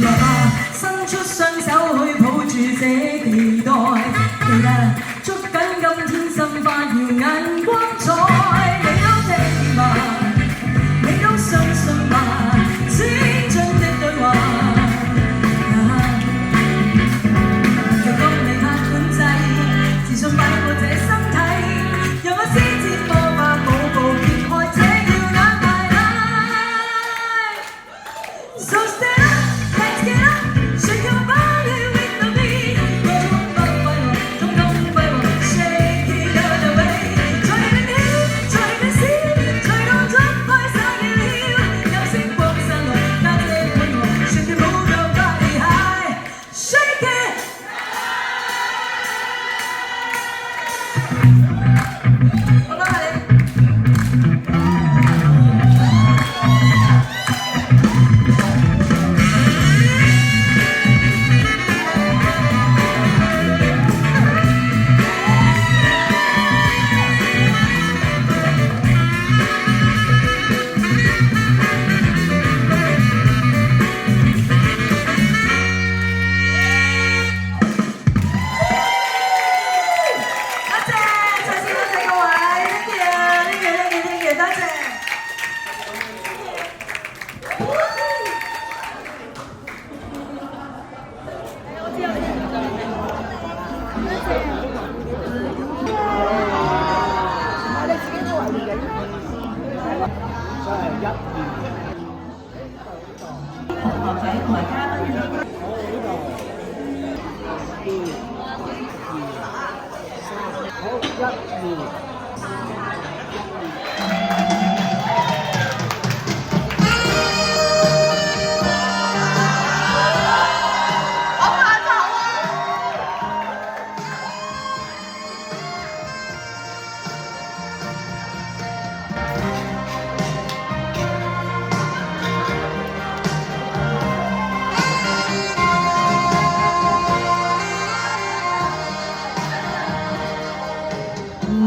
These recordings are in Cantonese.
來吧，伸出雙手去抱住這期待，記得捉緊今天心花耀眼光彩。你都聽吧，你都相信吧，先進的對話。若當你拍管制，自信擺過這身體，讓我施展魔法舞步揭開這耀眼大禮。So stand up, let's get up, shake your body with the beat，通通揮霍，shake it all the way，隨便跳，隨便笑，隨動作開心嘅了，有星光散落，那這溫和，shake it move your body high，shake it。我幫下你。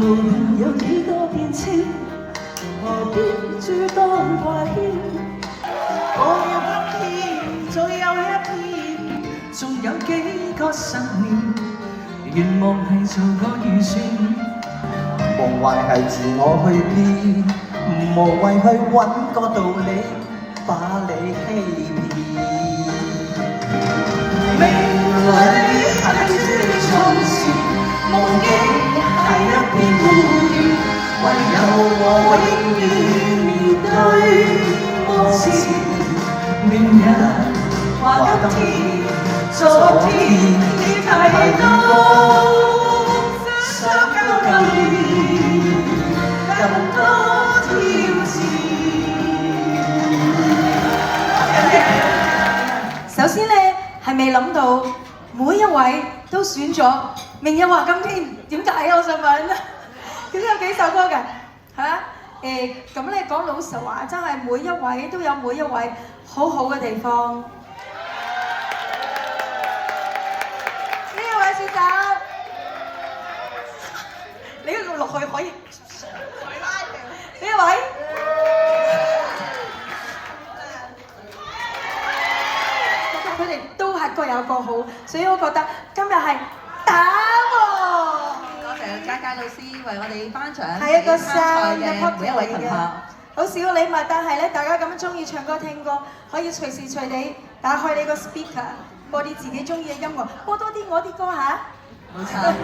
無論有幾多變遷，何必諸多掛牽？我要今天，再有一天，仲有幾個生年，願望係做個預算。無謂係自我去變，無謂去揾個道理把你欺騙。命裏係最從前，夢境係一片烏雲，唯有我永遠面對目前。明日話今天，昨天已睇到，想更遠，更多挑戰。首先咧，係未諗到每一位都選咗《明日話今天》，點解啊？我想問，點解有幾首歌㗎？嚇咁咧講老實話，真係每一位都有每一位好好嘅地方。呢一位選手，你要落去可以呢一位。佢哋都係各有各好，所以我覺得今日係打喎。多謝佳佳老師為我哋頒獎係一個參賽嘅每一位同學。好少禮物，但係咧，大家咁中意唱歌聽歌，可以隨時隨地打開你個 speaker， 播啲自己中意嘅音樂，播多啲我啲歌嚇。冇錯。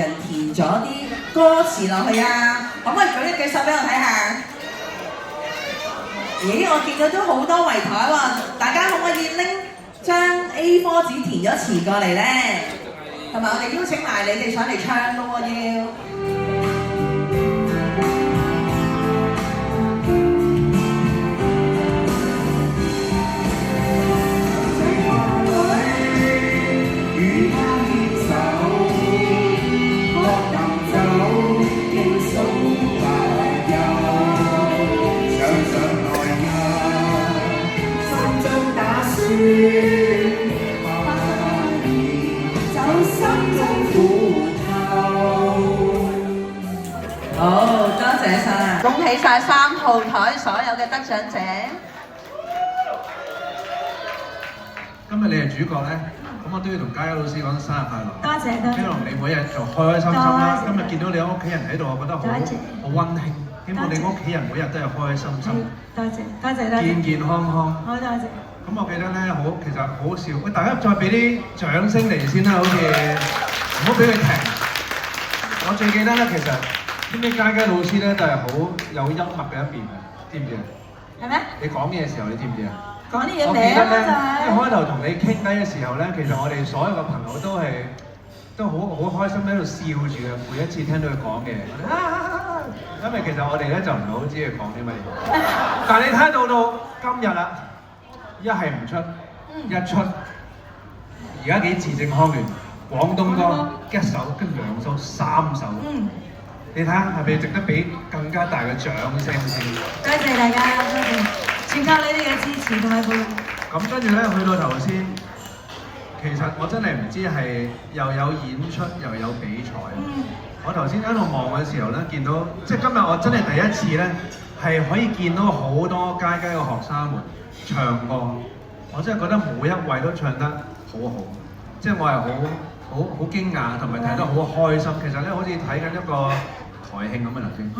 人填咗啲歌詞落去啊？可唔可以舉一舉手俾我睇下？咦，我見到都好多圍台喎，大家可唔可以拎張 A4 紙填咗詞過嚟咧？同埋我哋邀請埋你哋上嚟唱咯喎要。好，多謝晒，恭喜晒3號台所有嘅得獎者。今日你係主角咧，咁我都要同嘉嘉老師講生日快樂。多謝多謝。希望你每日就開開心心啦。今日見到你屋企人喺度，我覺得好溫馨。希望你屋企人每日都係開開心心。多謝多謝多謝。健健康康。好多謝。咁我記得咧，其實好好笑。喂，大家再俾啲掌聲嚟先啦，好似唔好俾佢停。我最記得咧，其實知唔知嘉嘉老師咧都係好有幽默嘅一面嘅，知唔知啊？係咩？你講嘢嘅時候，你知唔知啊？講啲嘢我記得咧，名一開頭同你傾偈嘅時候咧，其實我哋所有嘅朋友都好開心喺度笑住嘅，每一次聽到佢講嘅。因為其實我哋咧就唔係好知佢講啲乜嘢，但係你睇到今日啦，一係唔出，一出，而家幾字正腔圓，廣東歌一首跟2首3首，你睇下係咪值得俾更加大嘅掌聲先？多謝大家，多謝，全靠你哋嘅支持同埋鼓勵。咁跟住咧，去到頭先，其實我真係唔知係又有演出又有比賽。我頭先喺度望嘅時候咧，見到即係今日我真係第一次咧，係可以見到好多佳佳嘅學生們唱歌，我真係覺得每一位都唱得好好，即係我係好驚訝同埋睇得好開心。其實咧，好似睇緊一個台慶咁啊頭先。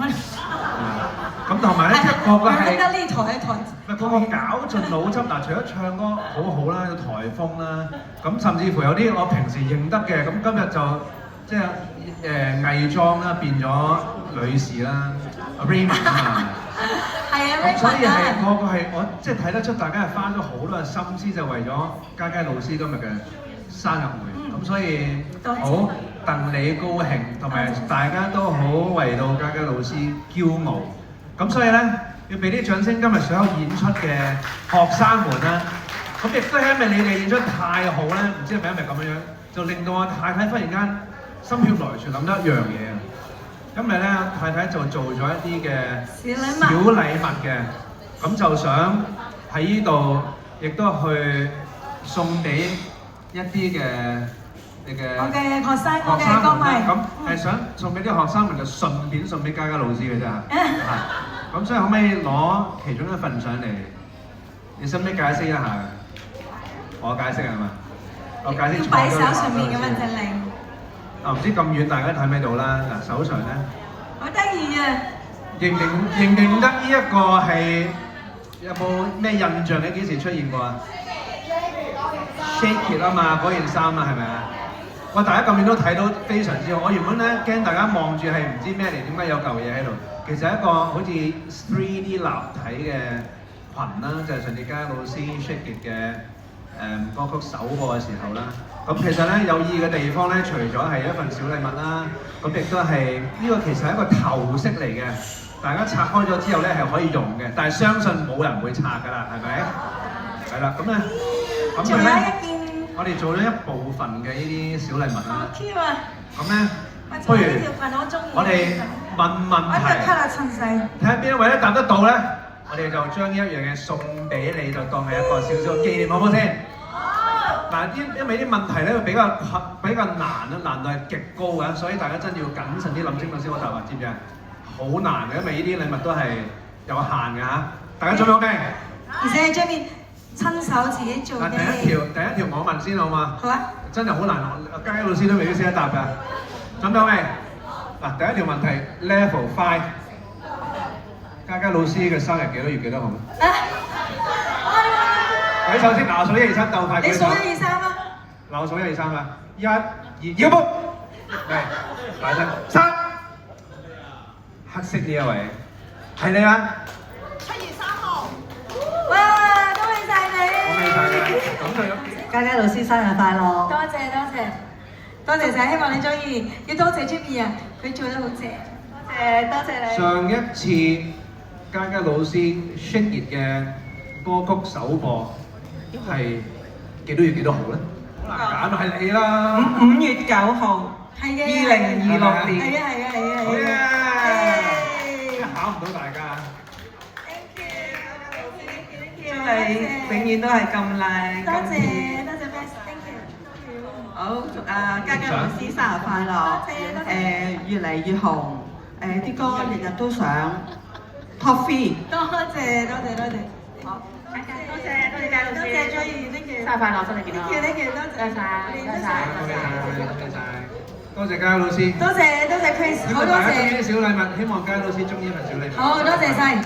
咁同埋咧，即係個係得呢台喺台。咪個搞盡腦汁嗱，除咗唱歌好好啦，有台風啦，咁甚至乎有啲我平時認得嘅，咁今日就即係偽裝啦，變咗女士啦 ，Raymond 啊嘛。係啊 ，Raymond 所以係個係我即係睇得出大家係花咗好多嘅心思，就為咗佳佳老師今日嘅生日會，咁所以好戥你高興，同埋大家都好為到佳佳老師驕傲，咁所以咧要俾啲掌聲，今日所有演出嘅學生們啦，咁亦都係因為你哋演出太好咧，唔知係咪因為咁樣樣，就令到我太太忽然間心血來潮諗到一樣嘢啊！今日咧太太就做咗一啲嘅小禮物嘅，咁就想喺呢度亦都去送俾一啲嘅你嘅我嘅學生，我嘅歌迷，咁係想送俾啲學生們，就順便送俾嘉嘉老師嘅啫嚇。咁所以可唔可以攞其中一份上嚟？你使唔使解釋一下？我解釋係嘛？我解釋錯咗。擺手上面咁樣就靚。唔知咁遠大家睇唔睇到啦？嗱，手上咧，好得意啊！認唔認得呢一個係有冇咩印象？你幾時出現過啊 ？Shake It 啊嘛，嗰件衫啊，係咪啊？哇！大家咁遠都睇到非常之好。我原本咧驚大家望住係唔知咩嚟，點解有嚿嘢喺度？其實係一個好似 3D 立體嘅裙啦，就係上次嘉嘉老師 Shake It 嘅歌曲首播嘅時候啦。咁其實咧有意義嘅地方咧，除咗係一份小禮物啦，咁亦都係呢個其實係一個頭飾嚟嘅，大家拆開咗之後咧係可以用嘅，但係相信冇人會拆㗎啦，係咪？係啦，咁咧，咁佢咧，我哋做咗一部分嘅呢啲小禮物啦。Q 啊！咁咧，不如我哋問問題，睇下邊一位咧答得到咧，我哋就將呢一樣嘢送俾你，就當係一個少少紀念，好唔好先？嗱，因為啲問題咧比較難啊，難度係極高嘅，所以大家真要謹慎啲諗清楚先好答啊，知唔知啊？好難嘅，因為呢啲禮物都係有限嘅嚇。大家準備好未？而且係將面親手自己做嘅。第一條我問先好嘛？好啊！真係好難，嘉嘉老師都未必識得答㗎。準備好未？嗱，第一條問題 Level 5，嘉嘉老師嘅生日幾多月幾多號？舉手先，嗱，數1、2、3，鬥快舉手。你數1、2、3啊！嗱，我數1、2、3啊！1、2，要不？嚟。大聲3，黑色呢一位係你嗎7月3號，哇！恭喜晒你！恭喜晒你！咁就有嘉嘉老師生日快樂！多謝多謝多謝晒，希望你中意。要多謝 Jimmy 啊，佢做得好正。多謝多謝你。上一次嘉嘉老師 Shake It 嘅歌曲首播係幾多月幾多號咧？好難揀係你啦。5月9號，係嘅。 2026年。係啊係啊係啊好係啊。嘢！考唔到大家。祝你永遠都係咁靚。多謝多謝 Best，thank you。好，祝嘉嘉老師生日快樂！越嚟越紅，啲歌日日都上 Top 3。多謝多謝多謝。好，多謝多謝嘉老師，多謝 Joy，thank you。生日快樂，身體健康。thank you，多謝晒，多謝晒，多謝晒。多謝嘉老師。多謝多謝 Chris，好多謝。小禮物，希望嘉老師中意份小禮物。好，多謝晒。